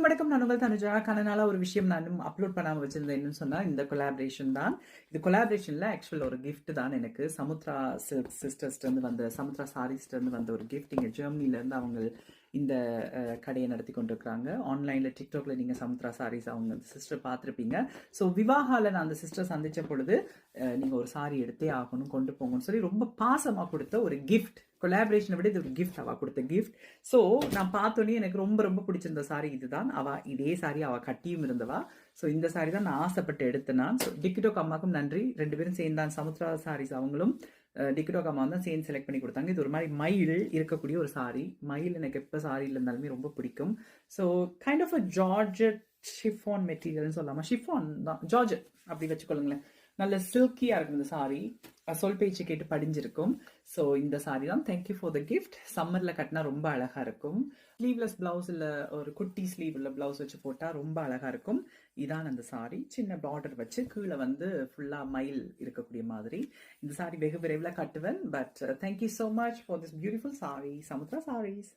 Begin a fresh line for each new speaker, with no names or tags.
வணக்கம். நான் உங்கள் தனுஜா. கனநாளா ஒரு விஷயம் நானும் அப்லோட் பண்ணாம வச்சிருந்தேன். என்னன்னு சொன்னா இந்த கொலாபரேஷன் தான். இது கொலாபரேஷன்ல ஆக்சுவல் ஒரு கிஃப்ட் தான் எனக்கு. சமுத்ரா சில்க் சிஸ்டர்ஸ்ல இருந்து வந்த சமுத்ரா சாரீஸ்ல இருந்து வந்த ஒரு கிஃப்ட். இங்க ஜெர்மனில இருந்து அவங்க இந்த கடையை நடத்தி கொண்டிருக்கிறாங்க. ஆன்லைன்ல டிக்டாக்ல நீங்க சமுத்ரா சாரீஸ் அவங்க சிஸ்டர் பார்த்துருப்பீங்க. ஸோ விவாகால நான் அந்த சிஸ்டர் சந்திச்ச பொழுது நீங்க ஒரு சாரி எடுத்தே ஆகணும், கொண்டு போங்கன்னு சொல்லி ரொம்ப பாசமா கொடுத்த ஒரு கிஃப்ட். கொலாபரேஷனை விட இது ஒரு கிஃப்ட், அவ கொடுத்த கிஃப்ட். ஸோ நான் பார்த்தோன்னே எனக்கு ரொம்ப ரொம்ப பிடிச்சிருந்த சாரி இதுதான். இதே சாரி அவ கட்டியும் இருந்தவா. ஸோ இந்த சாரி தான் நான் ஆசைப்பட்டு எடுத்தேன். ஸோ டிக்டாக் அம்மாக்கும் நன்றி. 2 பேரும் சேர்ந்தான் சமுத்ரா சாரீஸ் அவங்களும் டிக்டாக் அம்மா தான் சேர்ந்து செலக்ட் பண்ணி கொடுத்தாங்க. இது ஒரு மாதிரி மயில் இருக்கக்கூடிய ஒரு சாரி. மயில் எனக்கு எப்போ சாரியில் இருந்தாலுமே ரொம்ப பிடிக்கும். So kind of a georgette chiffon மெட்டீரியல்னு சொல்லாமா, ஷிஃபான் தான், ஜார்ஜெட் அப்படி வச்சுக்கொள்ளுங்களேன். நல்ல சில்கியா இருக்கும் இந்த சாரி. சொல் பேச்சு கேட்டு படிஞ்சிருக்கும். ஸோ இந்த சாரி தான். Thank you for the gift. சம்மர்ல கட்டினா ரொம்ப அழகா இருக்கும். ஸ்லீவ்லெஸ் பிளவுஸ் இல்ல ஒரு குட்டி ஸ்லீவ் உள்ள பிளவுஸ் வச்சு போட்டா ரொம்ப அழகா இருக்கும். இதான் அந்த சாரி. சின்ன பார்டர் வச்சு கீழே வந்து ஃபுல்லா மயில் இருக்கக்கூடிய மாதிரி. இந்த சாரி வெகு விரைவில் கட்டுவேன். But thank you so much for this beautiful sari, Samudra saris.